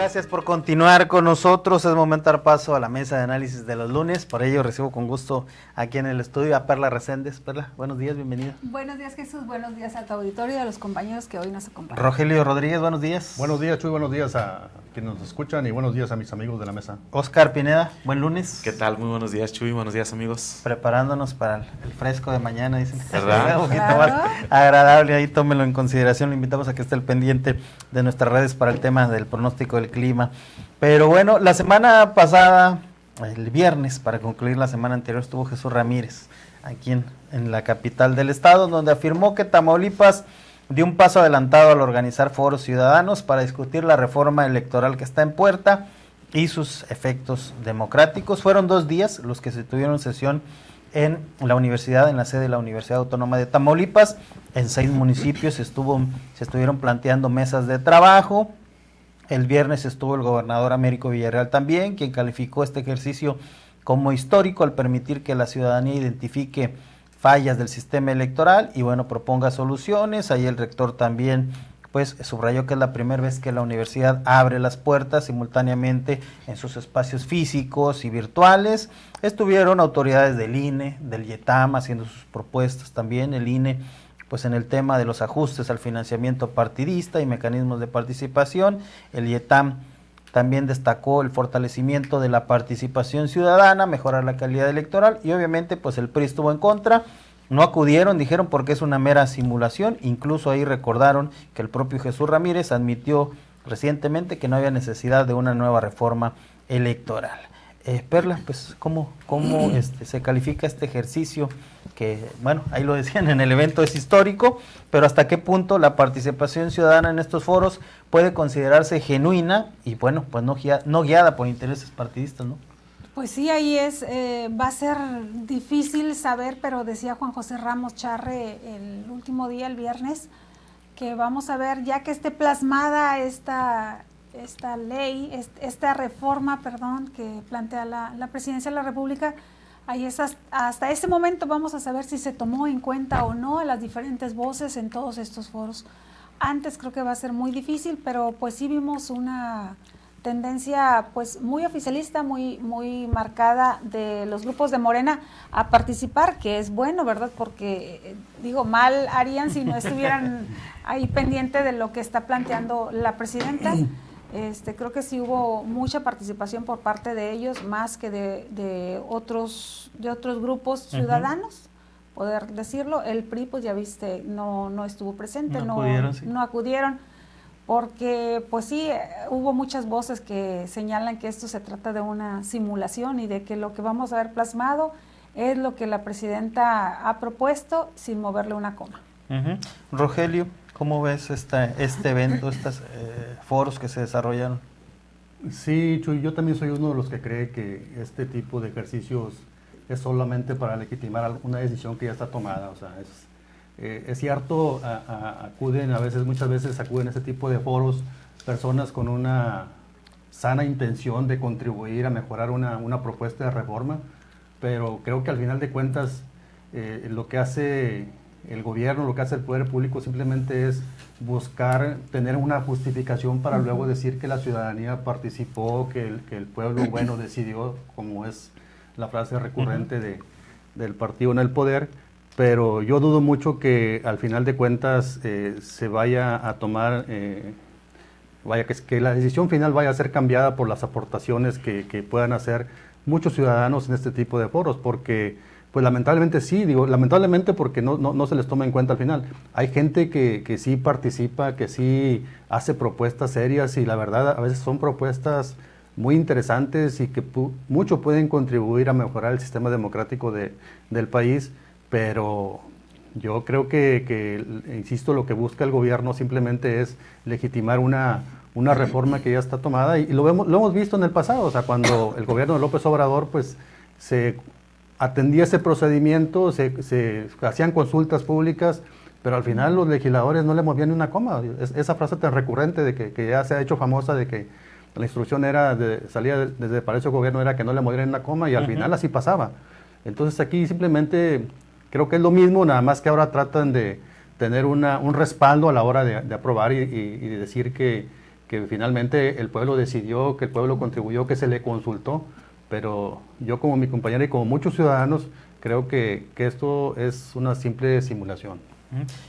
Gracias por continuar con nosotros. Es momento de dar paso a la mesa de análisis de los lunes. Por ello recibo con gusto aquí en el estudio a Perla Reséndez. Perla, buenos días, bienvenida. Buenos días, Jesús. Buenos días a tu auditorio y a los compañeros que hoy nos acompañan. Rogelio Rodríguez, buenos días. Buenos días, Chuy. Buenos días a quienes nos escuchan y buenos días a mis amigos de la mesa. Oscar Pineda, buen lunes. ¿Qué tal? Muy buenos días, Chuy. Buenos días, amigos. Preparándonos para el fresco de mañana, dicen. ¿Verdad? Un poquito más agradable, ahí tómenlo en consideración. Le invitamos a que esté al pendiente de nuestras redes para el tema del pronóstico del clima. Pero bueno, la semana pasada, el viernes, para concluir la semana anterior, estuvo Jesús Ramírez aquí en la capital del estado, donde afirmó que Tamaulipas dio un paso adelantado al organizar foros ciudadanos para discutir la reforma electoral que está en puerta y sus efectos democráticos. Fueron 2 días los que se tuvieron sesión en la universidad, en la sede de la Universidad Autónoma de Tamaulipas. En 6 municipios se estuvieron planteando mesas de trabajo. El viernes estuvo el gobernador Américo Villarreal también, quien calificó este ejercicio como histórico al permitir que la ciudadanía identifique fallas del sistema electoral y bueno, proponga soluciones. Ahí el rector también pues subrayó que es la primera vez que la universidad abre las puertas simultáneamente en sus espacios físicos y virtuales. Estuvieron autoridades del INE, del IETAM haciendo sus propuestas también. El INE pues en el tema de los ajustes al financiamiento partidista y mecanismos de participación. El IETAM también destacó el fortalecimiento de la participación ciudadana, mejorar la calidad electoral y obviamente pues el PRI estuvo en contra. No acudieron, dijeron porque es una mera simulación. Incluso ahí recordaron que el propio Jesús Ramírez admitió recientemente que no había necesidad de una nueva reforma electoral. Perla, pues ¿cómo se califica este ejercicio? Que, bueno, ahí lo decían en el evento, es histórico, pero ¿hasta qué punto la participación ciudadana en estos foros puede considerarse genuina y, bueno, pues no guiada por intereses partidistas, ¿no? Pues sí, ahí va a ser difícil saber, pero decía Juan José Ramos Charre el último día, el viernes, que vamos a ver, ya que esté plasmada esta ley, esta reforma, que plantea la Presidencia de la República, ahí hasta ese momento vamos a saber si se tomó en cuenta o no a las diferentes voces en todos estos foros. Antes creo que va a ser muy difícil, pero pues sí vimos una tendencia pues muy oficialista, muy marcada de los grupos de Morena a participar, que es bueno, ¿verdad? Porque mal harían si no estuvieran ahí pendiente de lo que está planteando la presidenta. Creo que sí hubo mucha participación por parte de ellos, más que de otros grupos ciudadanos, poder decirlo. El PRI, pues ya viste, no estuvo presente, no acudieron, porque pues sí, hubo muchas voces que señalan que esto se trata de una simulación y de que lo que vamos a ver plasmado es lo que la presidenta ha propuesto sin moverle una coma. Rogelio, ¿cómo ves este evento, estos foros que se desarrollaron? Sí, Chuy, yo también soy uno de los que cree que este tipo de ejercicios es solamente para legitimar una decisión que ya está tomada. O sea, es cierto, muchas veces acuden a este tipo de foros personas con una sana intención de contribuir a mejorar una propuesta de reforma, pero creo que al final de cuentas lo que hace el gobierno, lo que hace el poder público simplemente es buscar tener una justificación para luego decir que la ciudadanía participó, que el pueblo decidió, como es la frase recurrente del partido en el poder. Pero yo dudo mucho que al final de cuentas se vaya a tomar, que la decisión final vaya a ser cambiada por las aportaciones que puedan hacer muchos ciudadanos en este tipo de foros, porque pues lamentablemente lamentablemente porque no se les toma en cuenta al final. Hay gente que sí participa, que sí hace propuestas serias y la verdad a veces son propuestas muy interesantes y que mucho pueden contribuir a mejorar el sistema democrático del país. Pero yo creo que, insisto, lo que busca el gobierno simplemente es legitimar una reforma que ya está tomada y lo hemos visto en el pasado. O sea, cuando el gobierno de López Obrador pues se atendía ese procedimiento, se hacían consultas públicas, pero al final los legisladores no le movían ni una coma. Esa frase tan recurrente de que ya se ha hecho famosa de que la instrucción salía desde el Palacio de Gobierno era que no le movieran una coma y al final así pasaba. Entonces aquí simplemente creo que es lo mismo, nada más que ahora tratan de tener un respaldo a la hora de aprobar y de decir que que finalmente el pueblo decidió, que el pueblo contribuyó, que se le consultó, pero yo como mi compañera y como muchos ciudadanos creo que esto es una simple simulación.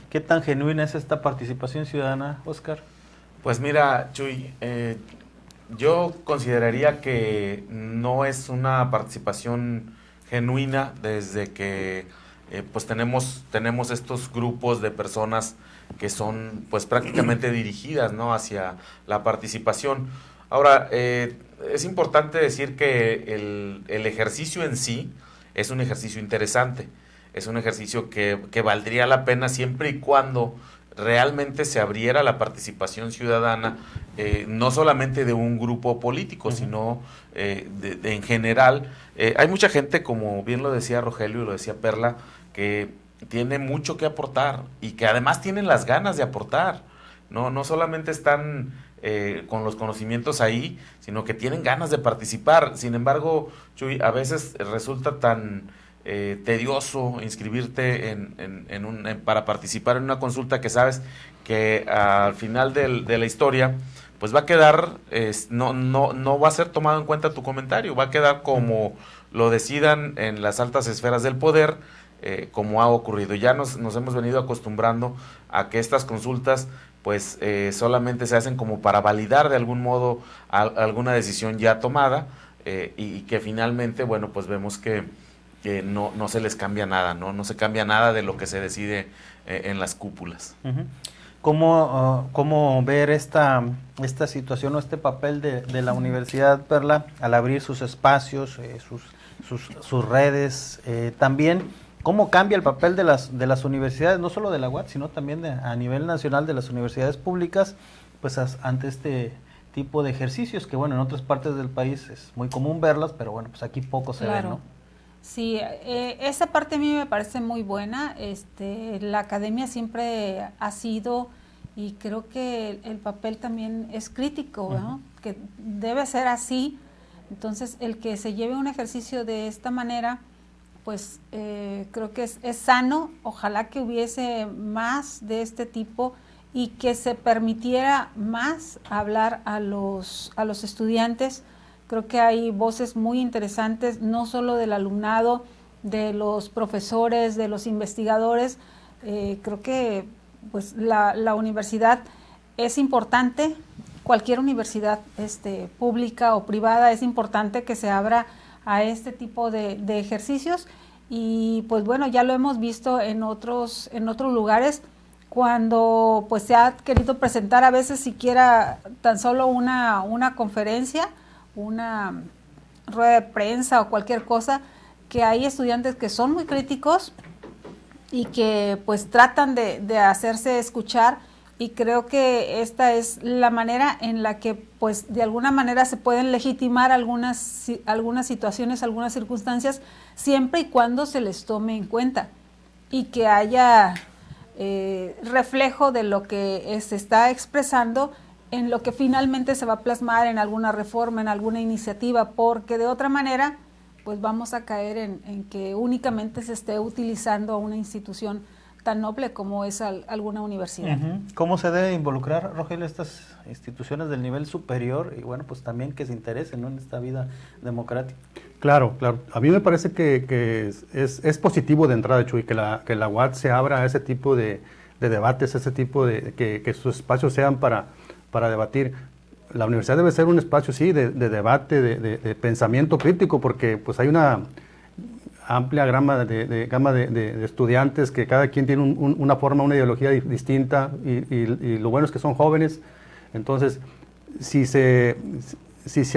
¿Qué tan genuina es esta participación ciudadana, Oscar? Pues mira, Chuy, yo consideraría que no es una participación genuina desde que pues tenemos estos grupos de personas que son pues prácticamente dirigidas, ¿no?, hacia la participación. Ahora, es importante decir que el ejercicio en sí es un ejercicio interesante, es un ejercicio que valdría la pena siempre y cuando realmente se abriera la participación ciudadana, no solamente de un grupo político, sino en general. Hay mucha gente, como bien lo decía Rogelio y lo decía Perla, que tiene mucho que aportar y que además tienen las ganas de aportar. No solamente están con los conocimientos ahí, sino que tienen ganas de participar. Sin embargo, Chuy, a veces resulta tan tedioso inscribirte para participar en una consulta que sabes que al final de la historia pues va a quedar, no va a ser tomado en cuenta tu comentario, va a quedar como lo decidan en las altas esferas del poder, como ha ocurrido. Ya nos hemos venido acostumbrando a que estas consultas pues solamente se hacen como para validar de algún modo alguna decisión ya tomada, y que finalmente, bueno, pues vemos que no se les cambia nada, no se cambia nada de lo que se decide en las cúpulas. ¿Cómo ver esta situación o este papel de la Universidad, Perla, al abrir sus espacios, sus redes? También, ¿cómo cambia el papel de las universidades, no solo de la UAT, sino también a nivel nacional de las universidades públicas, pues ante este tipo de ejercicios que, bueno, en otras partes del país es muy común verlas, pero bueno, pues aquí poco se ve, ¿no? Sí, esa parte a mí me parece muy buena. La academia siempre ha sido, y creo que el papel también es crítico, ¿no? Que debe ser así. Entonces, el que se lleve un ejercicio de esta manera, pues creo que es sano. Ojalá que hubiese más de este tipo y que se permitiera más hablar a los estudiantes. Creo que hay voces muy interesantes, no solo del alumnado, de los profesores, de los investigadores. Creo que pues la universidad es importante, cualquier universidad pública o privada, es importante que se abra a este tipo de ejercicios. Y pues bueno, ya lo hemos visto en otros lugares, cuando pues se ha querido presentar a veces siquiera tan solo una conferencia, una rueda de prensa o cualquier cosa, que hay estudiantes que son muy críticos y que pues tratan de hacerse escuchar, y creo que esta es la manera en la que pues de alguna manera se pueden legitimar algunas situaciones, algunas circunstancias, siempre y cuando se les tome en cuenta y que haya reflejo de lo que se está expresando en lo que finalmente se va a plasmar en alguna reforma, en alguna iniciativa, porque de otra manera pues vamos a caer en que únicamente se esté utilizando a una institución tan noble como es alguna universidad. ¿Cómo se debe involucrar, Rogelio, estas instituciones del nivel superior y bueno, pues también que se interesen, ¿no?, en esta vida democrática? Claro. A mí me parece que es positivo de entrada, Chuy, que la UAT se abra a ese tipo de debates, ese tipo de que sus espacios sean para debatir. La universidad debe ser un espacio, sí, de debate, de pensamiento crítico, porque pues hay una amplia gama de estudiantes que cada quien tiene una forma, una ideología distinta, y lo bueno es que son jóvenes. Entonces, si se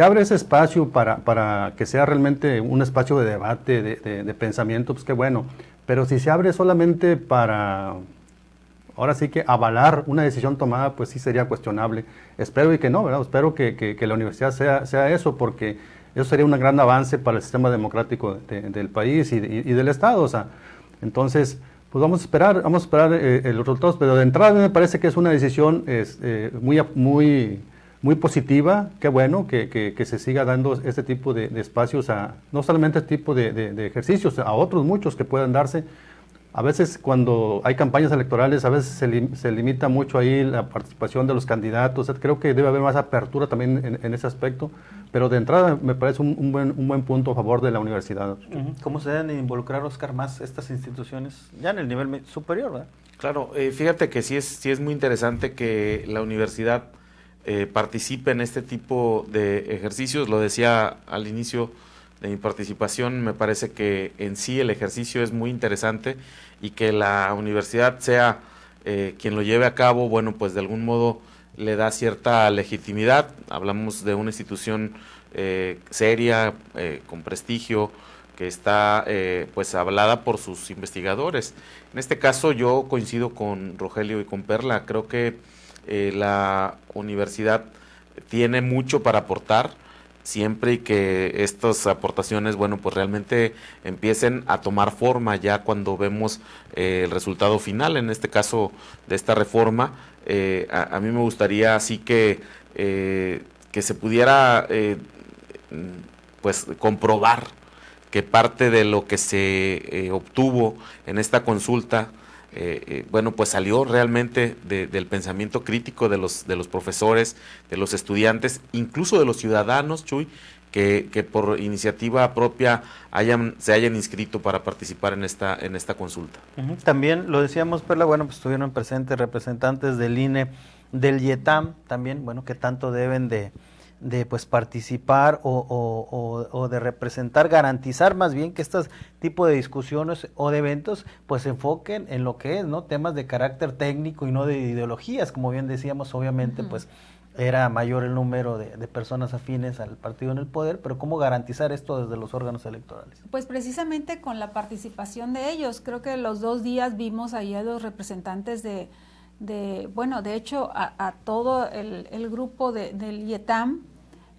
abre ese espacio para que sea realmente un espacio de debate, de pensamiento, pues qué bueno. Pero si se abre solamente para, ahora sí que avalar una decisión tomada, pues sí sería cuestionable. Espero y que no, ¿verdad? Espero que la universidad sea eso, porque eso sería un gran avance para el sistema democrático del país y del Estado. O sea, entonces, pues vamos a esperar los resultados, pero de entrada me parece que es una decisión muy positiva. Qué bueno que se siga dando este tipo de espacios, no solamente este tipo de ejercicios, a otros muchos que puedan darse, A veces cuando hay campañas electorales, a veces se limita mucho ahí la participación de los candidatos. Creo que debe haber más apertura también en ese aspecto, pero de entrada me parece un buen punto a favor de la universidad. ¿Cómo se deben involucrar, Oscar, más estas instituciones ya en el nivel superior, ¿verdad? Claro, fíjate que sí es muy interesante que la universidad participe en este tipo de ejercicios. Lo decía al inicio de mi participación, me parece que en sí el ejercicio es muy interesante y que la universidad sea quien lo lleve a cabo, bueno, pues de algún modo le da cierta legitimidad. Hablamos de una institución seria, con prestigio, que está pues avalada por sus investigadores. En este caso yo coincido con Rogelio y con Perla. Creo que la universidad tiene mucho para aportar, siempre y que estas aportaciones, bueno, pues realmente empiecen a tomar forma ya cuando vemos el resultado final, en este caso de esta reforma. A mí me gustaría así que se pudiera pues comprobar que parte de lo que se obtuvo en esta consulta bueno, pues salió realmente del pensamiento crítico de los profesores, de los estudiantes, incluso de los ciudadanos, Chuy, que por iniciativa propia se hayan inscrito para participar en esta consulta. También lo decíamos, Perla, bueno, pues estuvieron presentes representantes del INE, del IETAM también, bueno, que tanto deben de pues participar o de representar, garantizar más bien que estos tipo de discusiones o de eventos pues se enfoquen en lo que es, ¿no? Temas de carácter técnico y no de ideologías, como bien decíamos, obviamente pues era mayor el número de personas afines al partido en el poder, pero ¿cómo garantizar esto desde los órganos electorales? Pues precisamente con la participación de ellos. Creo que los 2 días vimos ahí a los representantes bueno, de hecho a todo el grupo del IETAM.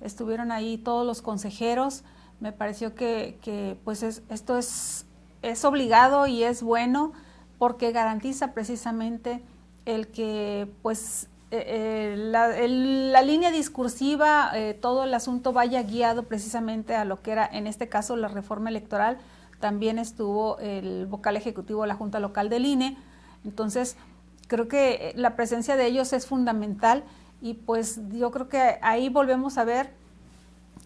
Estuvieron ahí todos los consejeros. Me pareció que pues esto es obligado y es bueno porque garantiza precisamente el que pues la línea discursiva, todo el asunto vaya guiado precisamente a lo que era en este caso la reforma electoral. También estuvo el vocal ejecutivo de la Junta Local del INE. Entonces creo que la presencia de ellos es fundamental. Y pues yo creo que ahí volvemos a ver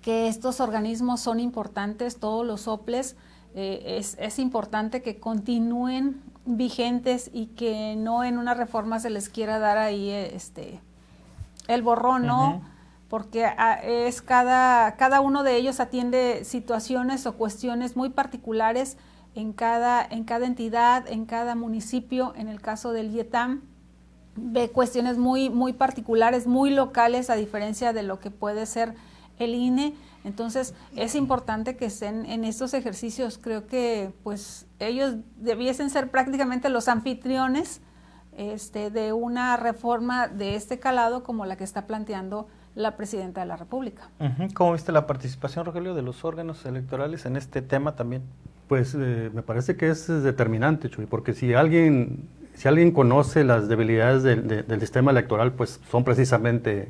que estos organismos son importantes, todos los OPLES, es importante que continúen vigentes y que no en una reforma se les quiera dar ahí el borrón, ¿no? Porque es cada uno de ellos atiende situaciones o cuestiones muy particulares en cada entidad, en cada municipio. En el caso del IETAM, ve cuestiones muy, muy particulares, muy locales, a diferencia de lo que puede ser el INE. Entonces es importante que estén en estos ejercicios. Creo que pues ellos debiesen ser prácticamente los anfitriones de una reforma de este calado como la que está planteando la Presidenta de la República. ¿Cómo viste la participación, Rogelio, de los órganos electorales en este tema también? Pues me parece que es determinante, Chuy, porque si alguien conoce las debilidades del sistema electoral, pues son precisamente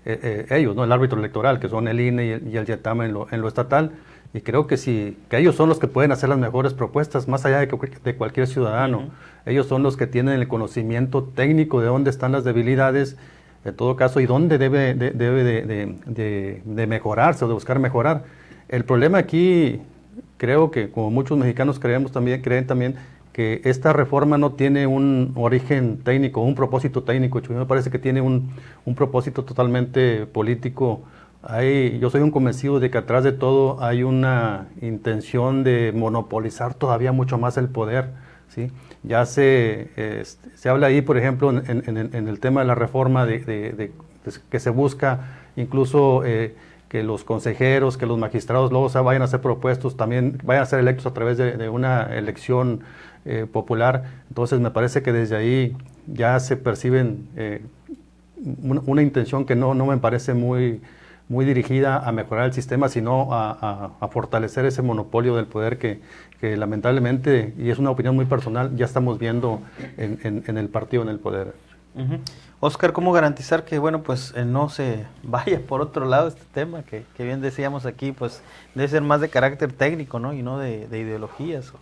ellos, ¿no? El árbitro electoral, que son el INE y el IETAM en lo estatal, y creo que que ellos son los que pueden hacer las mejores propuestas, más allá de cualquier ciudadano. Ellos son los que tienen el conocimiento técnico de dónde están las debilidades, en todo caso, y dónde debe de mejorarse o de buscar mejorar. El problema aquí, creo que como muchos mexicanos creen también que esta reforma no tiene un origen técnico, un propósito técnico. Me parece que tiene un propósito totalmente político. Yo soy un convencido de que atrás de todo hay una intención de monopolizar todavía mucho más el poder, ¿sí? Ya se habla ahí, por ejemplo, en el tema de la reforma que se busca incluso que los consejeros, que los magistrados luego vayan a ser propuestos, también vayan a ser electos a través de una elección popular. Entonces me parece que desde ahí ya se perciben una intención que no me parece muy dirigida a mejorar el sistema, sino a fortalecer ese monopolio del poder que lamentablemente, y es una opinión muy personal, ya estamos viendo en el partido en el poder. Oscar, ¿cómo garantizar que pues no se vaya por otro lado este tema que bien decíamos aquí, pues debe ser más de carácter técnico, ¿no? Y no de ideologías?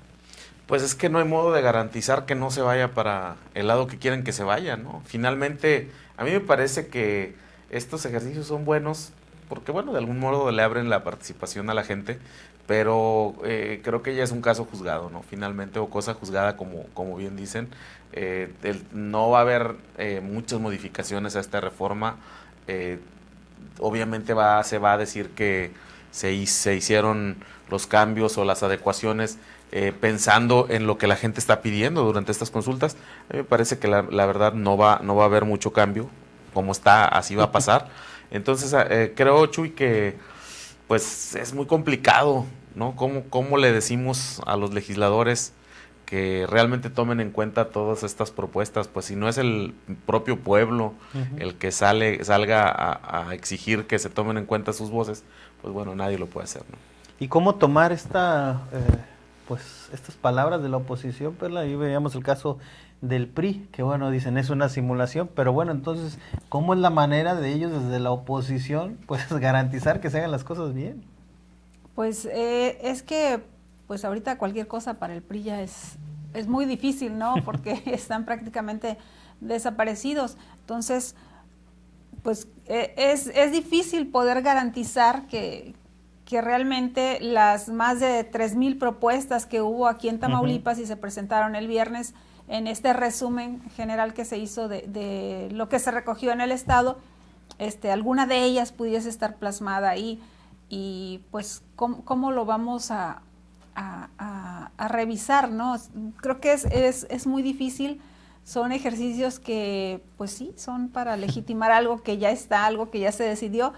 Pues es que no hay modo de garantizar que no se vaya para el lado que quieren que se vaya, ¿no? Finalmente, a mí me parece que estos ejercicios son buenos porque, bueno, de algún modo le abren la participación a la gente, pero creo que ya es un caso juzgado, ¿no? Finalmente, o cosa juzgada, como bien dicen. No va a haber muchas modificaciones a esta reforma. Obviamente se va a decir que se hicieron los cambios o las adecuaciones pensando en lo que la gente está pidiendo durante estas consultas. A mí me parece que la verdad no va a haber mucho cambio. Como está, así va a pasar. Entonces, creo, Chuy, que pues es muy complicado, ¿no? ¿Cómo le decimos a los legisladores que realmente tomen en cuenta todas estas propuestas? Pues si no es el propio pueblo el que salga a exigir que se tomen en cuenta sus voces, pues bueno, nadie lo puede hacer, ¿no? ¿Y cómo tomar estas palabras de la oposición, Perla? Ahí veíamos el caso del PRI, que bueno, dicen es una simulación, pero bueno, entonces, ¿cómo es la manera de ellos desde la oposición, pues garantizar que se hagan las cosas bien? Pues es que, pues ahorita cualquier cosa para el PRI ya es muy difícil, ¿no? Porque están prácticamente desaparecidos. Entonces, pues es difícil poder garantizar que realmente las más de 3,000 propuestas que hubo aquí en Tamaulipas y se presentaron el viernes en este resumen general que se hizo de lo que se recogió en el estado, alguna de ellas pudiese estar plasmada ahí, y pues cómo lo vamos a revisar, ¿no? Creo que es muy difícil. Son ejercicios que pues sí, son para legitimar algo que ya está, algo que ya se decidió,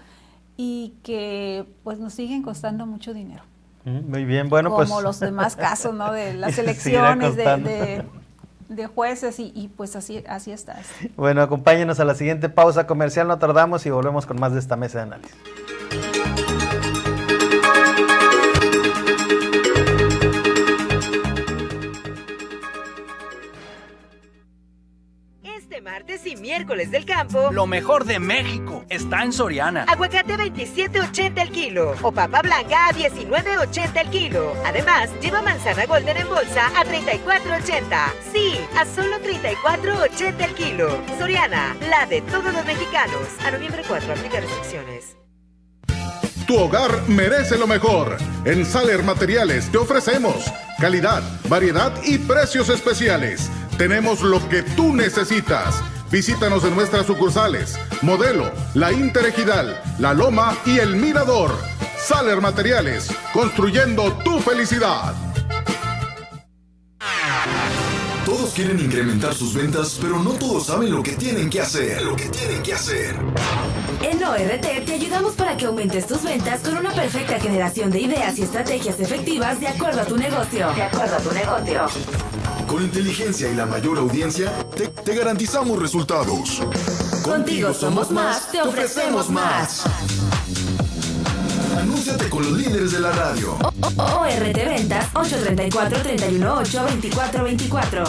y que pues nos siguen costando mucho dinero. Muy bien, bueno, como pues los demás casos, ¿no? De las elecciones de jueces y pues así está. Bueno, acompáñenos a la siguiente pausa comercial, no tardamos y volvemos con más de esta mesa de análisis. Martes y miércoles del campo. Lo mejor de México está en Soriana. Aguacate 27.80 el kilo o papa blanca a 19.80 el kilo. Además, lleva manzana golden en bolsa a 34.80. Sí, a solo 34.80 el kilo. Soriana, la de todos los mexicanos. A noviembre 4, aplica restricciones. Tu hogar merece lo mejor. En Saler Materiales te ofrecemos calidad, variedad y precios especiales. Tenemos lo que tú necesitas. Visítanos en nuestras sucursales: Modelo, La Interejidal, La Loma y El Mirador. Saler Materiales, construyendo tu felicidad. Todos quieren incrementar sus ventas, pero no todos saben lo que tienen que hacer. En ORT te ayudamos para que aumentes tus ventas con una perfecta generación de ideas y estrategias efectivas de acuerdo a tu negocio. Con inteligencia y la mayor audiencia, te garantizamos resultados. Contigo somos más, te ofrecemos más. Anúnciate con los líderes de la radio. ORT Ventas 834-318-2424.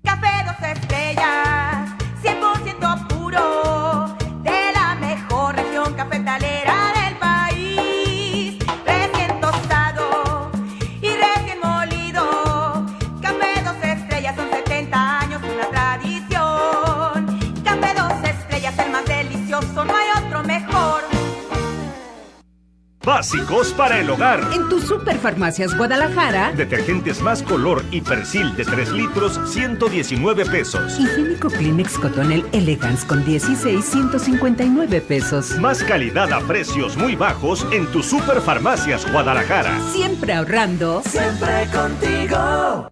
Café 2 estrellas, 100% puro, de la mejor región cafetalera del país. Recién tostado y recién molido. Café 2 estrellas, son 70 años, una tradición. Café 2 estrellas, el más delicioso, no hay otro mejor. Básicos para el hogar. En tu Superfarmacias Guadalajara. Detergentes Más Color y Persil de 3 litros, 119 pesos. Higiénico Kleenex Cotonel Elegance con 16, 159 pesos. Más calidad a precios muy bajos en tu Superfarmacias Guadalajara. Siempre ahorrando. Siempre contigo.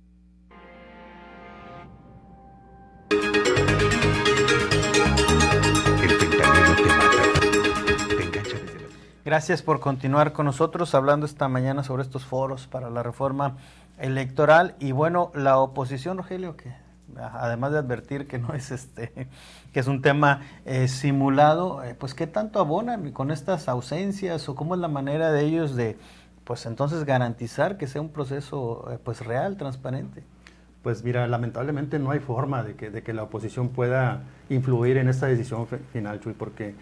Gracias por continuar con nosotros hablando esta mañana sobre estos foros para la reforma electoral. Y bueno, la oposición, Rogelio, que además de advertir que no es que es un tema simulado, pues ¿qué tanto abonan con estas ausencias o cómo es la manera de ellos de pues entonces garantizar que sea un proceso pues real, transparente? Pues mira, lamentablemente no hay forma de que la oposición pueda influir en esta decisión final, Chuy, porque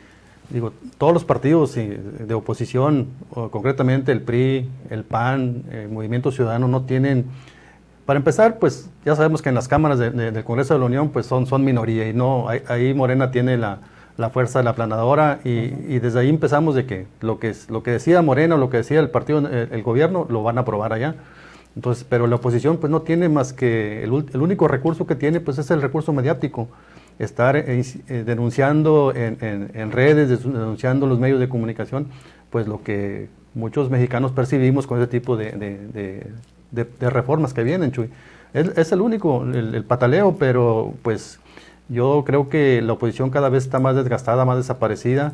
todos los partidos de oposición, o concretamente el PRI, el PAN, el Movimiento Ciudadano, no tienen, para empezar, pues ya sabemos que en las cámaras del Congreso de la Unión pues son minoría, y no, ahí Morena tiene la fuerza de la aplanadora, y desde ahí empezamos de que lo que decía Morena o lo que decía el partido, el gobierno, lo van a aprobar allá. Entonces, pero la oposición pues no tiene más que, el único recurso que tiene pues es el recurso mediático, estar denunciando en redes, denunciando los medios de comunicación, pues lo que muchos mexicanos percibimos con ese tipo de reformas que vienen, Chuy. Es el único, el pataleo, pero pues yo creo que la oposición cada vez está más desgastada, más desaparecida,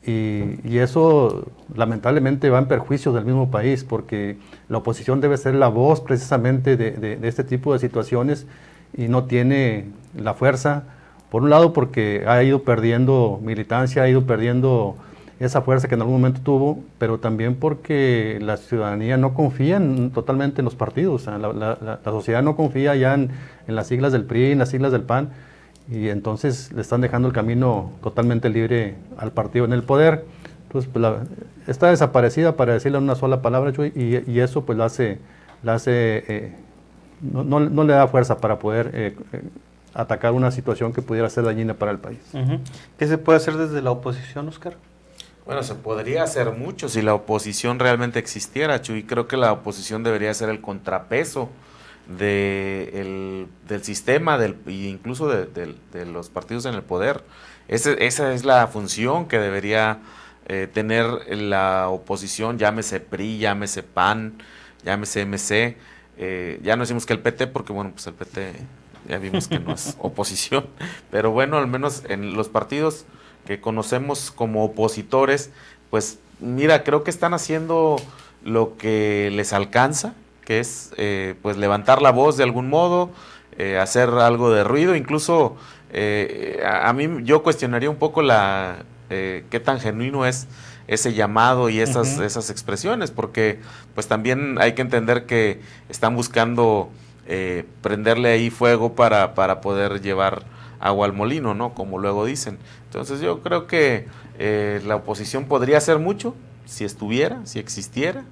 y eso lamentablemente va en perjuicio del mismo país, porque la oposición debe ser la voz precisamente de este tipo de situaciones, y no tiene la fuerza, por un lado porque ha ido perdiendo militancia, ha ido perdiendo esa fuerza que en algún momento tuvo, pero también porque la ciudadanía no confía totalmente en los partidos. O sea, la sociedad no confía ya en las siglas del PRI, en las siglas del PAN, y entonces le están dejando el camino totalmente libre al partido en el poder. Entonces, pues, está desaparecida, para decirle una sola palabra, Chuy, y eso pues no le da fuerza para poder atacar una situación que pudiera ser dañina para el país. ¿Qué se puede hacer desde la oposición, Oscar? Bueno, se podría hacer mucho si la oposición realmente existiera, Chuy. Creo que la oposición debería ser el contrapeso del sistema e incluso de los partidos en el poder. Esa es la función que debería tener la oposición, llámese PRI, llámese PAN, llámese MC. Ya no decimos que el PT, porque bueno, pues el PT ya vimos que no es oposición, pero bueno, al menos en los partidos que conocemos como opositores, pues mira, creo que están haciendo lo que les alcanza, que es pues levantar la voz de algún modo, hacer algo de ruido. Incluso a mí yo cuestionaría un poco qué tan genuino es ese llamado y esas expresiones, porque pues también hay que entender que están buscando prenderle ahí fuego para poder llevar agua al molino, ¿no? Como luego dicen. Entonces yo creo que la oposición podría hacer mucho si estuviera, si existiera,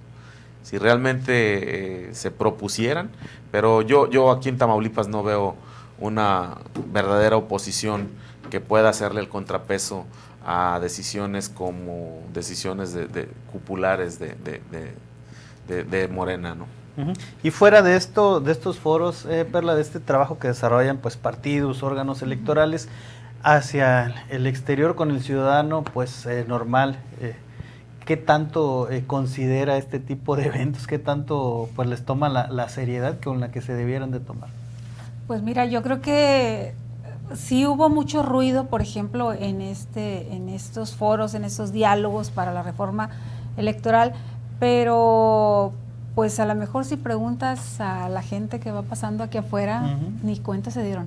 si realmente se propusieran, pero yo aquí en Tamaulipas no veo una verdadera oposición que pueda hacerle el contrapeso a decisiones como decisiones de cupulares de Morena, ¿no? Y fuera de estos foros, Perla, de este trabajo que desarrollan pues partidos, órganos electorales hacia el exterior con el ciudadano pues normal, ¿qué tanto considera este tipo de eventos? ¿Qué tanto pues les toma la seriedad con la que se debieran de tomar? Pues mira, yo creo que sí hubo mucho ruido, por ejemplo, en estos foros, en estos diálogos para la reforma electoral, pero pues a lo mejor si preguntas a la gente que va pasando aquí afuera, ni cuenta se dieron.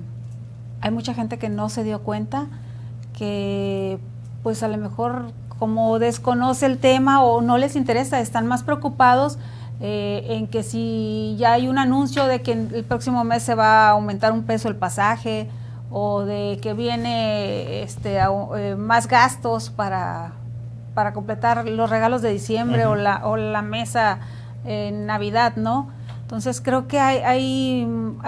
Hay mucha gente que no se dio cuenta, que pues a lo mejor como desconoce el tema o no les interesa, están más preocupados en que si ya hay un anuncio de que el próximo mes se va a aumentar $1 el pasaje, o de que viene más gastos para completar los regalos de diciembre o la mesa en Navidad, ¿no? Entonces creo que hay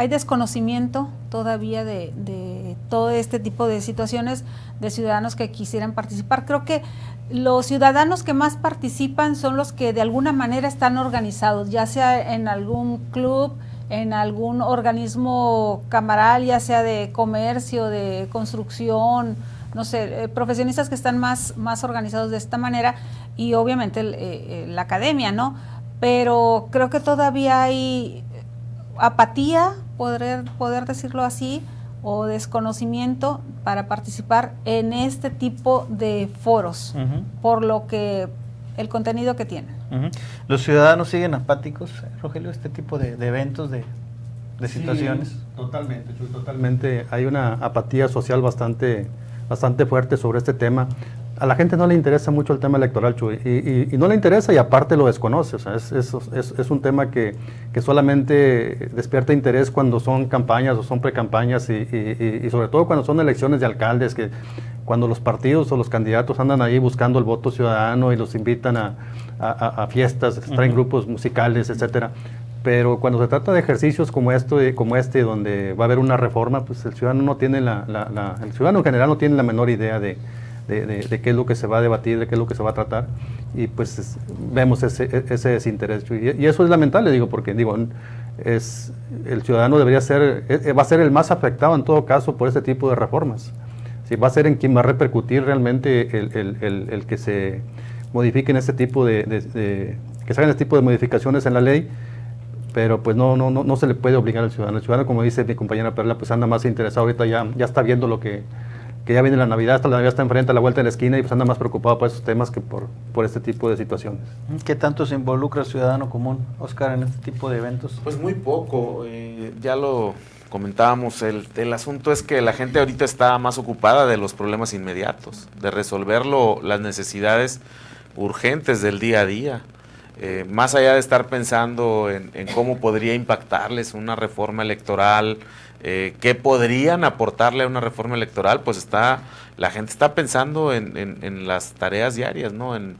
desconocimiento todavía de todo este tipo de situaciones de ciudadanos que quisieran participar. Creo que los ciudadanos que más participan son los que de alguna manera están organizados, ya sea en algún club, en algún organismo camaral, ya sea de comercio, de construcción, no sé, profesionistas que están más organizados de esta manera, y obviamente la academia, ¿no? Pero creo que todavía hay apatía, poder decirlo así, o desconocimiento para participar en este tipo de foros, por lo que el contenido que tienen. ¿Los ciudadanos siguen apáticos, Rogelio, este tipo de eventos, de situaciones? Sí, totalmente, Chuy, totalmente. Hay una apatía social bastante fuerte sobre este tema, A la gente no le interesa mucho el tema electoral, Chuy, y no le interesa y aparte lo desconoce. O sea, es un tema que solamente despierta interés cuando son campañas o son precampañas y sobre todo cuando son elecciones de alcaldes, que cuando los partidos o los candidatos andan ahí buscando el voto ciudadano y los invitan a fiestas, traen grupos musicales, etcétera. Pero cuando se trata de ejercicios como este, donde va a haber una reforma, pues el ciudadano no tiene el ciudadano en general no tiene la menor idea de qué es lo que se va a debatir, de qué es lo que se va a tratar, y pues vemos ese desinterés. Y eso es lamentable, digo, porque el ciudadano debería va a ser el más afectado en todo caso por este tipo de reformas. Sí, va a ser en quien va a repercutir realmente el que se modifiquen este tipo que se hagan este tipo de modificaciones en la ley, pero pues no se le puede obligar al ciudadano. El ciudadano, como dice mi compañera Perla, pues anda más interesado, ahorita ya está viendo lo que ya viene la Navidad está enfrente, a la vuelta de la esquina, y pues anda más preocupado por esos temas que por este tipo de situaciones. ¿Qué tanto se involucra el ciudadano común, Oscar, en este tipo de eventos? Pues muy poco, ya lo comentábamos, el asunto es que la gente ahorita está más ocupada de los problemas inmediatos, de resolver las necesidades urgentes del día a día. Más allá de estar pensando en cómo podría impactarles una reforma electoral, qué podrían aportarle a una reforma electoral, pues la gente está pensando en las tareas diarias, ¿no? En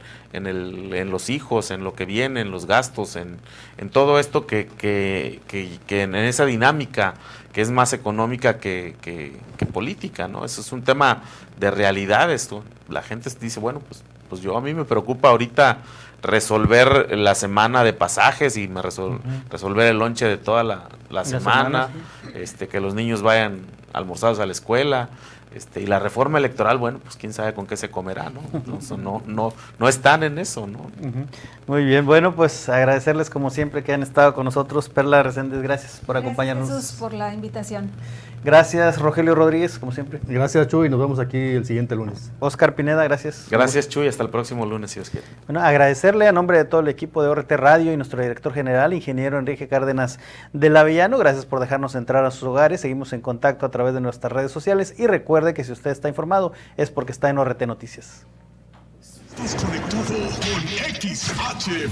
los hijos, en lo que viene, en los gastos, en todo esto que en esa dinámica que es más económica que política, ¿no? Eso es un tema de realidades, ¿no? La gente dice, bueno, pues a mí me preocupa ahorita resolver la semana de pasajes y resolver el lonche de toda la semana, sí. Que los niños vayan almorzados a la escuela, y la reforma electoral, bueno, pues quién sabe con qué se comerá, ¿no? Entonces, no están en eso, ¿no? Muy bien, bueno, pues agradecerles como siempre que han estado con nosotros. Perla Reséndez, gracias por acompañarnos. Gracias, Jesús, por la invitación. Gracias, Rogelio Rodríguez, como siempre. Gracias, Chuy, nos vemos aquí el siguiente lunes. Oscar Pineda, gracias. Gracias, Chuy, hasta el próximo lunes, si Dios quiere. Bueno, agradecerle a nombre de todo el equipo de ORT Radio y nuestro director general, ingeniero Enrique Cárdenas de Lavellano, gracias por dejarnos entrar a sus hogares. Seguimos en contacto a través de nuestras redes sociales y recuerde que si usted está informado es porque está en ORT Noticias. Estás conectado con XHVIR.